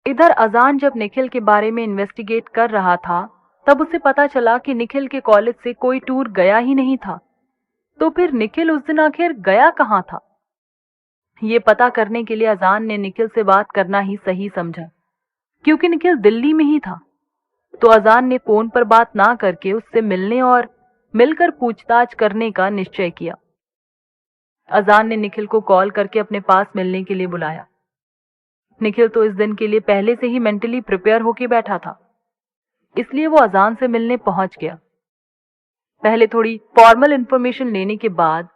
इधर अजान जब निखिल के बारे में इन्वेस्टिगेट कर रहा था, तब उसे पता चला कि निखिल के कॉलेज से कोई टूर गया ही नहीं था। तो फिर निखिल उस दिन आखिर गया कहाँ था? ये पता करने के लिए अजान ने निखिल से बात करना ही सही समझा, क्योंकि निखिल दिल्ली में ही था। तो अजान ने फोन पर बात ना करके उससे मिलने और मिलकर पूछताछ करने का निश्चय किया। अजान ने निखिल को कॉल करके अपने पास मिलने के लिए बुलाया। निखिल तो इस दिन के लिए पहले से ही मेंटली प्रिपेयर होके बैठा था, इसलिए वो अजान से मिलने पहुंच गया। पहले थोड़ी फॉर्मल इंफॉर्मेशन लेने के बाद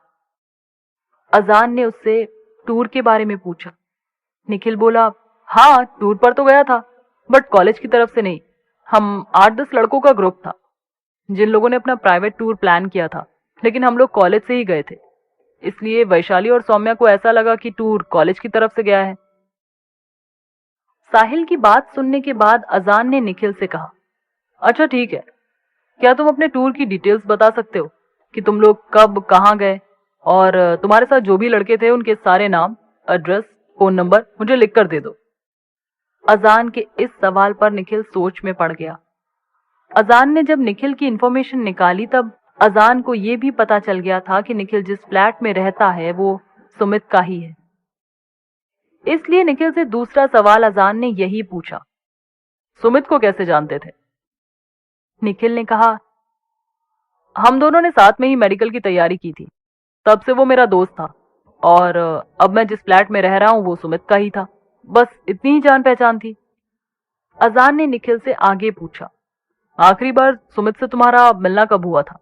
अजान ने उससे टूर के बारे में पूछा। निखिल बोला, हाँ टूर पर तो गया था, बट कॉलेज की तरफ से नहीं। हम 8-10 लड़कों का ग्रुप था जिन लोगों ने अपना प्राइवेट टूर प्लान किया था, लेकिन हम लोग कॉलेज से ही गए थे, इसलिए वैशाली और सौम्या को ऐसा लगा कि टूर कॉलेज की तरफ से गया है। साहिल की बात सुनने के बाद अजान ने निखिल से कहा, अच्छा ठीक है, क्या तुम अपने टूर की डिटेल्स बता सकते हो कि तुम लोग कब कहाँ गए, और तुम्हारे साथ जो भी लड़के थे उनके सारे नाम, एड्रेस, फोन नंबर मुझे लिख कर दे दो। अजान के इस सवाल पर निखिल सोच में पड़ गया। अजान ने जब निखिल की इंफॉर्मेशन निकाली, तब अजान को यह भी पता चल गया था कि निखिल जिस फ्लैट में रहता है वो सुमित का ही है। इसलिए निखिल से दूसरा सवाल अजान ने यही पूछा, सुमित को कैसे जानते थे? निखिल ने कहा, हम दोनों ने साथ में ही मेडिकल की तैयारी की थी, तब से वो मेरा दोस्त था, और अब मैं जिस फ्लैट में रह रहा हूं वो सुमित का ही था। बस इतनी ही जान पहचान थी। अजान ने निखिल से आगे पूछा, आखिरी बार सुमित से तुम्हारा मिलना कब हुआ था?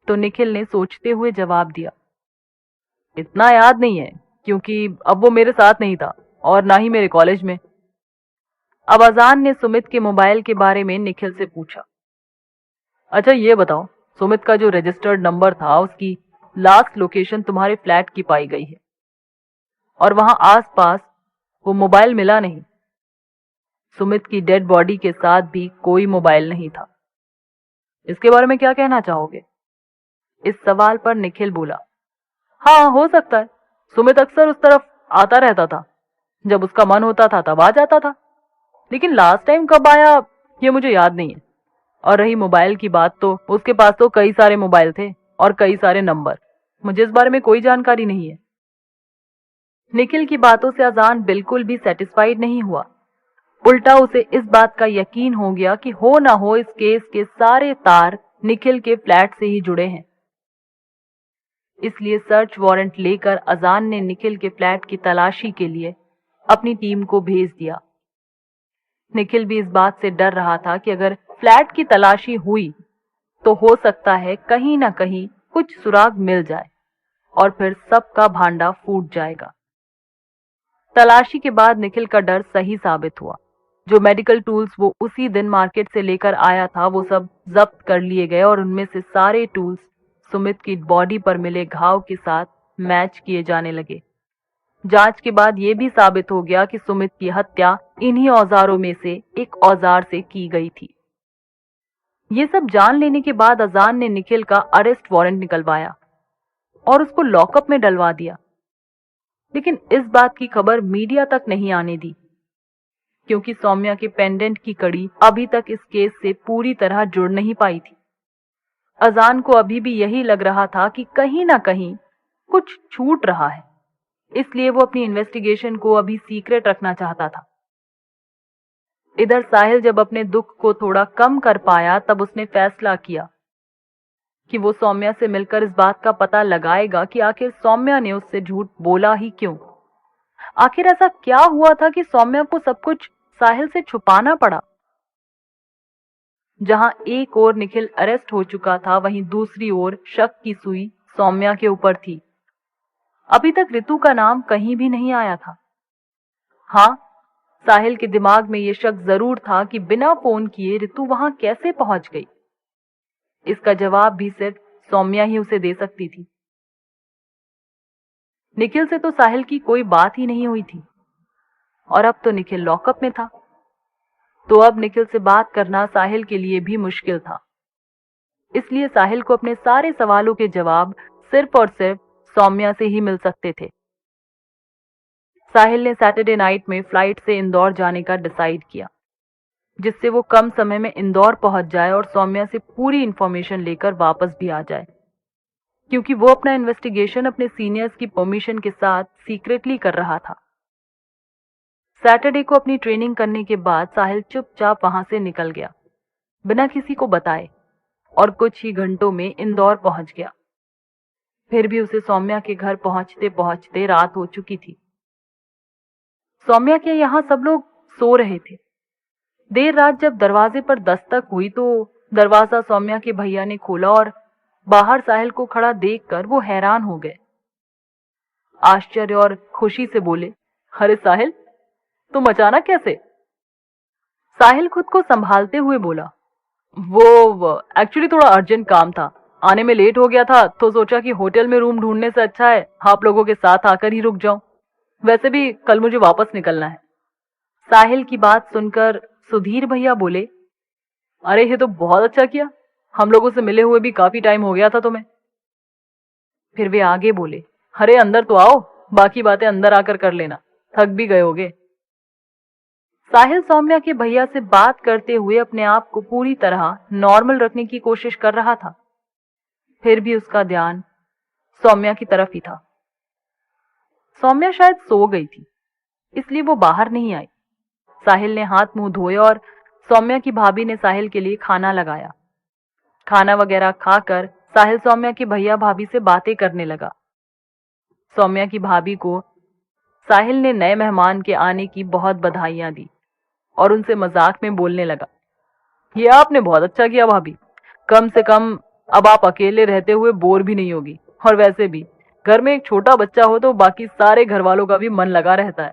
तो निखिल ने सोचते हुए जवाब दिया, इतना याद नहीं है, क्योंकि अब वो मेरे साथ नहीं था और ना ही मेरे कॉलेज में। अब अजान ने सुमित के मोबाइल के बारे में निखिल से पूछा, अच्छा ये बताओ, सुमित का जो रजिस्टर्ड नंबर था उसकी लास्ट लोकेशन तुम्हारे फ्लैट की पाई गई है, और वहां आसपास वो मोबाइल मिला नहीं। सुमित की डेड बॉडी के साथ भी कोई मोबाइल नहीं था। इसके बारे में क्या कहना चाहोगे? इस सवाल पर निखिल बोला, हाँ हो सकता है, सुमित अक्सर उस तरफ आता रहता था, जब उसका मन होता था तब आ जाता था, लेकिन लास्ट टाइम कब आया ये मुझे याद नहीं है। और रही मोबाइल की बात, तो उसके पास तो कई सारे मोबाइल थे और कई सारे नंबर, मुझे इस बारे में कोई जानकारी नहीं है। निखिल की बातों से अजान बिल्कुल भी सेटिस्फाइड नहीं हुआ। उल्टा उसे इस बात का यकीन हो गया कि हो ना हो इस केस के सारे तार निखिल के फ्लैट से ही जुड़े हैं। इसलिए सर्च वारंट लेकर अजान ने निखिल के फ्लैट की तलाशी के लिए अपनी टीम को भेज दिया। निखिल भी इस बात से डर रहा था कि अगर फ्लैट की तलाशी हुई तो हो सकता है कहीं ना कहीं कुछ सुराग मिल जाए और फिर सबका भांडा फूट जाएगा। तलाशी के बाद निखिल का डर सही साबित हुआ। जो मेडिकल टूल्स वो उसी दिन मार्केट से लेकर आया था वो सब जब्त कर लिए गए, और उनमें से सारे टूल्स सुमित की बॉडी पर मिले घाव के साथ मैच किए जाने लगे। जांच के बाद यह भी साबित हो गया कि सुमित की हत्या इन्हीं औजारों में से एक औजार से की गई थी। ये सब जान लेने के बाद अजान ने निखिल का अरेस्ट वारंट निकलवाया और उसको लॉकअप में डलवा दिया, लेकिन इस बात की खबर मीडिया तक नहीं आने दी, क्योंकि सौम्या के पेंडेंट की कड़ी अभी तक इस केस से पूरी तरह जुड़ नहीं पाई थी। अजान को अभी भी यही लग रहा था कि कहीं ना कहीं कुछ छूट रहा है, इसलिए वो अपनी इन्वेस्टिगेशन को अभी सीक्रेट रखना चाहता था। इधर साहिल जब अपने दुख को थोड़ा कम कर पाया, तब उसने फैसला किया कि वो सौम्या से मिलकर इस बात का पता लगाएगा कि आखिर सौम्या ने उससे झूठ बोला ही क्यों। आखिर ऐसा क्या हुआ था कि सौम्या को सब कुछ साहिल से छुपाना पड़ा। जहां एक ओर निखिल अरेस्ट हो चुका था, वहीं दूसरी ओर शक की सुई सौम्या के ऊपर थी। अभी तक रितु का नाम कहीं भी नहीं आया था। हाँ, साहिल के दिमाग में यह शक जरूर था कि बिना फोन किए रितु वहां कैसे पहुंच गई। इसका जवाब भी सिर्फ सौम्या ही उसे दे सकती थी। निखिल से तो साहिल की कोई बात ही नहीं हुई थी, और अब तो निखिल लॉकअप में था, तो अब निखिल से बात करना साहिल के लिए भी मुश्किल था। इसलिए साहिल को अपने सारे सवालों के जवाब सिर्फ और सिर्फ सौम्या से ही मिल सकते थे। साहिल ने सैटरडे नाइट में फ्लाइट से इंदौर जाने का डिसाइड किया, जिससे वो कम समय में इंदौर पहुंच जाए और सौम्या से पूरी इंफॉर्मेशन लेकर वापस भी आ जाए, क्योंकि वो अपना इन्वेस्टिगेशन अपने सीनियर्स की परमिशन के साथ सीक्रेटली कर रहा था। सैटरडे को अपनी ट्रेनिंग करने के बाद साहिल चुपचाप वहां से निकल गया, बिना किसी को बताए, और कुछ ही घंटों में इंदौर पहुंच गया। फिर भी उसे सौम्या के घर पहुंचते पहुंचते रात हो चुकी थी। सौम्या के यहाँ सब लोग सो रहे थे। देर रात जब दरवाजे पर दस्तक हुई तो दरवाजा सौम्या के भैया ने खोला और बाहर साहिल को खड़ा देखकर वो हैरान हो गए। आश्चर्य और खुशी से बोले, अरे साहिल, तुम अचानक कैसे? साहिल खुद को संभालते हुए बोला, वो एक्चुअली थोड़ा अर्जेंट काम था, आने में लेट हो गया था तो सोचा कि होटल में रूम ढूंढने से अच्छा है आप लोगों के साथ आकर ही रुक जाऊं। वैसे भी कल मुझे वापस निकलना है। साहिल की बात सुनकर सुधीर भैया बोले, अरे ये तो बहुत अच्छा किया, हम लोगों से मिले हुए भी काफी टाइम हो गया था तुम्हें। फिर वे आगे बोले, अरे अंदर तो आओ, बाकी बातें अंदर आकर कर लेना, थक भी गए होगे। साहिल सौम्या के भैया से बात करते हुए अपने आप को पूरी तरह नॉर्मल रखने की कोशिश कर रहा था। फिर भी उसका ध्यान सौम्या की तरफ ही था। सौम्या शायद सो गई थी, इसलिए वो बाहर नहीं आई। साहिल ने हाथ मुंह धोए और सौम्या की भाभी ने साहिल के लिए खाना लगाया। खाना वगैरह खाकर साहिल सौम्या के भैया भाभी से बातें करने लगा। सौम्या की भाभी को साहिल ने नए मेहमान के आने की बहुत बधाइयां दी और उनसे मजाक में बोलने लगा, ये आपने बहुत अच्छा किया भाभी, कम से कम अब आप अकेले रहते हुए बोर भी नहीं होगी, और वैसे भी घर में एक छोटा बच्चा हो तो बाकी सारे घर वालों का भी मन लगा रहता है।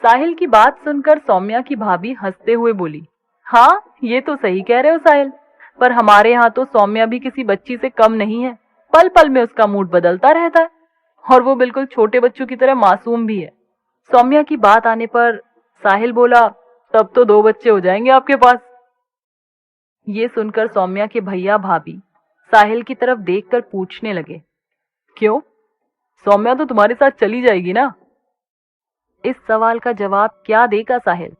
साहिल की बात सुनकर सौम्या की भाभी हंसते हुए बोली, हाँ ये तो सही कह रहे हो साहिल, पर हमारे यहाँ तो सौम्या भी किसी बच्ची से कम नहीं है, पल पल में उसका मूड बदलता रहता है, और वो बिल्कुल छोटे बच्चों की तरह मासूम भी है। सौम्या की बात आने पर साहिल बोला, तब तो 2 बच्चे हो जाएंगे आपके पास। ये सुनकर सौम्या के भैया भाभी साहिल की तरफ देखकर पूछने लगे, क्यों, सौम्या तो तुम्हारे साथ चली जाएगी ना? इस सवाल का जवाब क्या देगा साहिल?